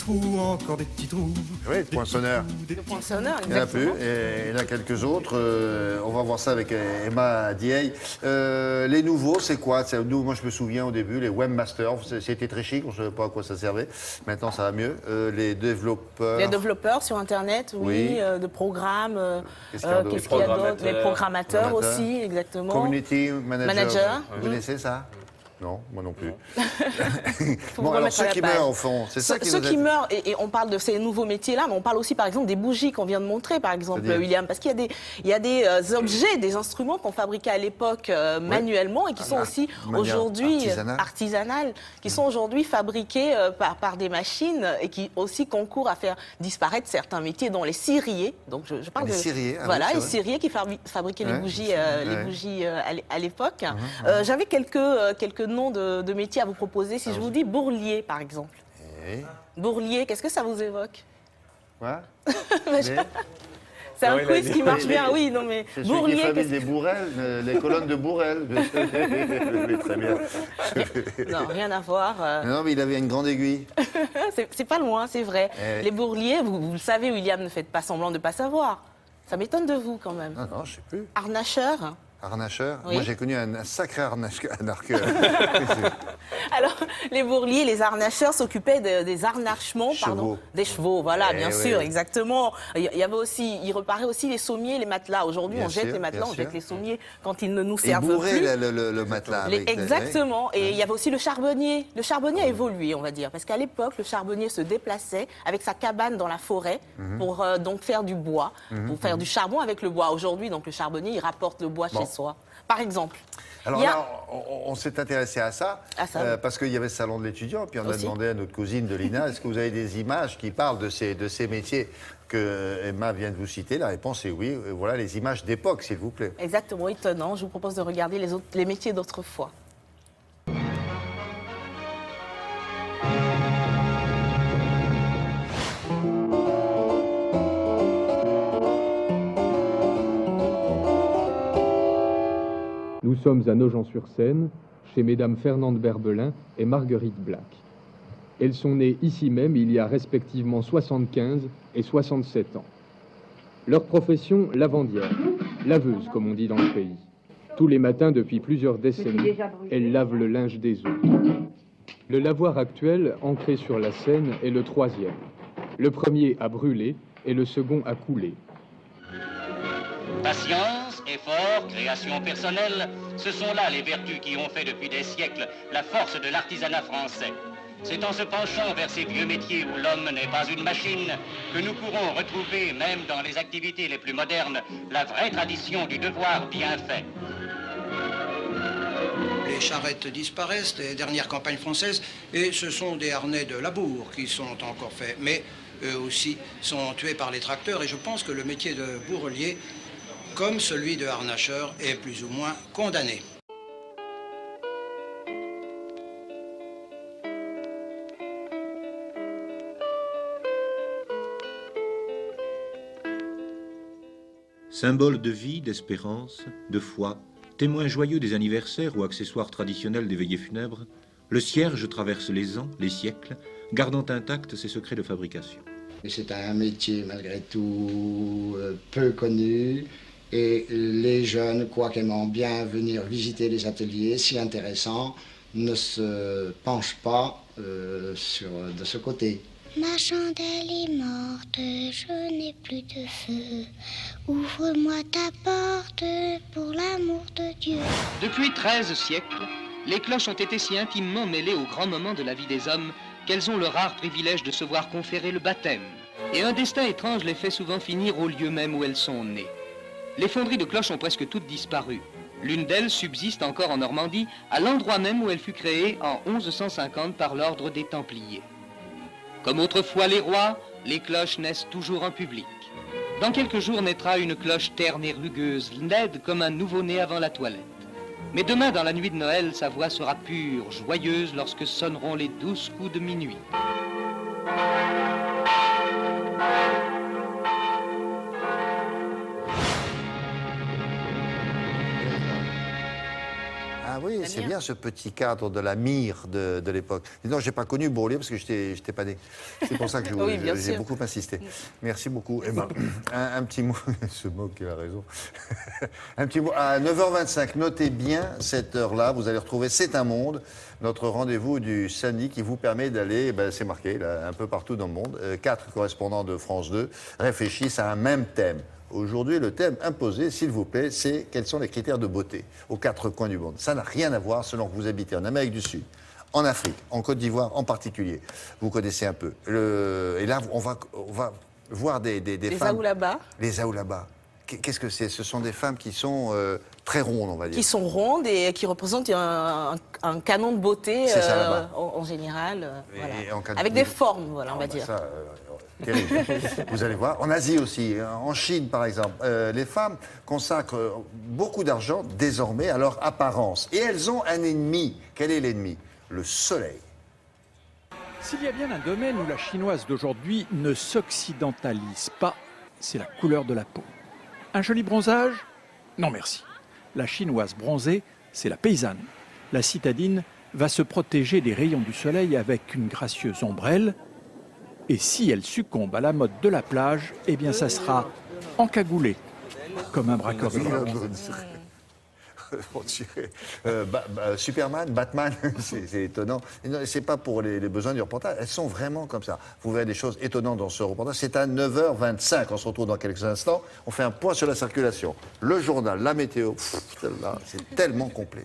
trous, encore des petits trous. Oui, le poinçonneur. Le poinçonneur, Il y en a plus, exactement. et il y en a quelques autres. On va voir ça avec Emma Dieye. Les nouveaux, c'est quoi? Nous, moi, je me souviens au début, les webmasters, c'était très chic, on ne savait pas à quoi ça servait. Maintenant, ça va mieux. Les développeurs. Les développeurs sur Internet, oui, Oui. De programmes. Qu'est-ce qu'il y a d'autre? Qu'est-ce qu'il y a d'autre? Les programmateurs aussi, exactement. Community manager. Manager. Vous connaissez ça? Non, moi non plus. Faut Bon, vous alors remettre ceux à la qui page. meurent au fond, c'est ça qui Ceux vous qui a- meurent, et on parle de ces nouveaux métiers-là, mais on parle aussi par exemple des bougies qu'on vient de montrer, par exemple, C'est-à-dire William, parce qu'il y a des objets, des instruments qu'on fabriquait à l'époque manuellement et qui sont aussi de manière aujourd'hui artisanale. qui sont aujourd'hui fabriqués par des machines et qui aussi concourent à faire disparaître certains métiers, dont les ciriers. Donc je parle Les de ciriers, ah oui, voilà, c'est les vrai. ciriers qui fabriquaient Ouais, les bougies, ouais. à l'époque. J'avais quelques noms de métiers à vous proposer. Si je vous dis bourlier, par exemple. Eh, Bourlier, qu'est-ce que ça vous évoque? Quoi? C'est un Ouais, quiz il a qui dit- marche bien, oui, non mais C'est celui qui bourlier, fabrique des bourrelles, les colonnes de bourrelles. Oui, très bien. non, rien à voir. Non, mais il avait une grande aiguille. C'est pas loin, c'est vrai. Eh. Les bourliers, vous le savez, William, ne faites pas semblant de ne pas savoir. Ça m'étonne de vous, quand même. Non, non, je sais plus. Harnacheur. Harnacheur. Oui. Moi, j'ai connu un sacré arnaqueur. Alors, les bourliers, les harnacheurs s'occupaient des harnachements, Chevaux. des chevaux, voilà, Eh bien oui. sûr, exactement. Il y avait aussi, il reparaient aussi les sommiers, les matelas. Aujourd'hui, Bien on jette sûr, les matelas, bien on jette sûr. les sommiers quand ils ne nous Et servent bourrer plus. le matelas. avec- Exactement. Et il y avait aussi le charbonnier. Le charbonnier a évolué, on va dire, parce qu'à l'époque, le charbonnier se déplaçait avec sa cabane dans la forêt pour donc faire du bois, pour faire du charbon avec le bois. Aujourd'hui, donc le charbonnier, il rapporte le bois Bon. chez soi. Par exemple. Alors Il y a- là, on s'est intéressé à ça, À ça, oui. parce qu'il y avait le salon de l'étudiant, puis on a Aussi. demandé à notre cousine de l'INA, est-ce que vous avez des images qui parlent de ces métiers que Emma vient de vous citer? La réponse est oui. Voilà les images d'époque, s'il vous plaît. Exactement, étonnant. Je vous propose de regarder les métiers d'autrefois. Nous sommes à Nogent-sur-Seine, chez Mesdames Fernande Berbelin et Marguerite Black. Elles sont nées ici même il y a respectivement 75 et 67 ans. Leur profession, lavandière, laveuse comme on dit dans le pays. Tous les matins depuis plusieurs décennies, elles lavent le linge des autres. Le lavoir actuel, ancré sur la Seine, est le troisième. Le premier a brûlé et le second a coulé. Patience, effort, création personnelle, ce sont là les vertus qui ont fait depuis des siècles la force de l'artisanat français. C'est en se penchant vers ces vieux métiers où l'homme n'est pas une machine que nous pourrons retrouver, même dans les activités les plus modernes, la vraie tradition du devoir bien fait. Les charrettes disparaissent, les dernières campagnes françaises, et ce sont des harnais de labour qui sont encore faits. Mais eux aussi sont tués par les tracteurs, et je pense que le métier de bourrelier, comme celui de harnacheur, est plus ou moins condamné. Symbole de vie, d'espérance, de foi, témoin joyeux des anniversaires ou accessoires traditionnels des veillées funèbres, le cierge traverse les ans, les siècles, gardant intacts ses secrets de fabrication. C'est un métier malgré tout peu connu et les jeunes, quoiqu'aimant bien venir visiter les ateliers si intéressants, ne se penchent pas de ce côté. Ma chandelle est morte, je n'ai plus de feu. Ouvre-moi ta porte pour l'amour de Dieu. Depuis 13 siècles, les cloches ont été si intimement mêlées aux grands moments de la vie des hommes qu'elles ont le rare privilège de se voir conférer le baptême. Et un destin étrange les fait souvent finir au lieu même où elles sont nées. Les fonderies de cloches ont presque toutes disparu. L'une d'elles subsiste encore en Normandie, à l'endroit même où elle fut créée en 1150 par l'ordre des Templiers. Comme autrefois les rois, les cloches naissent toujours en public. Dans quelques jours naîtra une cloche terne et rugueuse, laide comme un nouveau-né avant la toilette. Mais demain, dans la nuit de Noël, sa voix sera pure, joyeuse, lorsque sonneront les 12 coups de minuit. Ah oui, c'est manière. bien ce petit cadre de la mire de l'époque. Non, j'ai pas connu Bourlier parce que j'étais pas né. C'est pour ça que Oui, bien j'ai sûr. beaucoup insisté. Merci beaucoup, Emma. Un petit mot, ce mot qui a raison. Un petit mot. À 9h25, notez bien cette heure-là. Vous allez retrouver C'est un monde, notre rendez-vous du samedi qui vous permet d'aller, c'est marqué là, un peu partout dans le monde. 4 correspondants de France 2 réfléchissent à un même thème. Aujourd'hui, le thème imposé, s'il vous plaît, c'est quels sont les critères de beauté aux 4 coins du monde. Ça n'a rien à voir selon que vous habitez en Amérique du Sud, en Afrique, en Côte d'Ivoire en particulier. Vous connaissez un peu. Et là, on va voir des femmes... Aoulaba. Les Aoulaba. Qu'est-ce que c'est? Ce sont des femmes qui sont très rondes, on va dire. Qui sont rondes et qui représentent un canon de beauté C'est ça, là-bas. en général. Voilà. En cas de- Avec des formes, voilà, on va dire. Ça, terrible. Vous allez voir. En Asie aussi, en Chine par exemple, les femmes consacrent beaucoup d'argent désormais à leur apparence. Et elles ont un ennemi. Quel est l'ennemi? Le soleil. S'il y a bien un domaine où la chinoise d'aujourd'hui ne s'occidentalise pas, c'est la couleur de la peau. Un joli bronzage? Non merci. La chinoise bronzée, c'est la paysanne. La citadine va se protéger des rayons du soleil avec une gracieuse ombrelle. Et si elle succombe à la mode de la plage, eh bien ça sera encagoulé, comme un braconneur. On dirait, Superman, Batman, c'est étonnant. C'est pas pour les besoins du reportage. Elles sont vraiment comme ça. Vous verrez des choses étonnantes dans ce reportage. C'est à 9h25. On se retrouve dans quelques instants. On fait un point sur la circulation. Le journal, la météo. C'est tellement complet.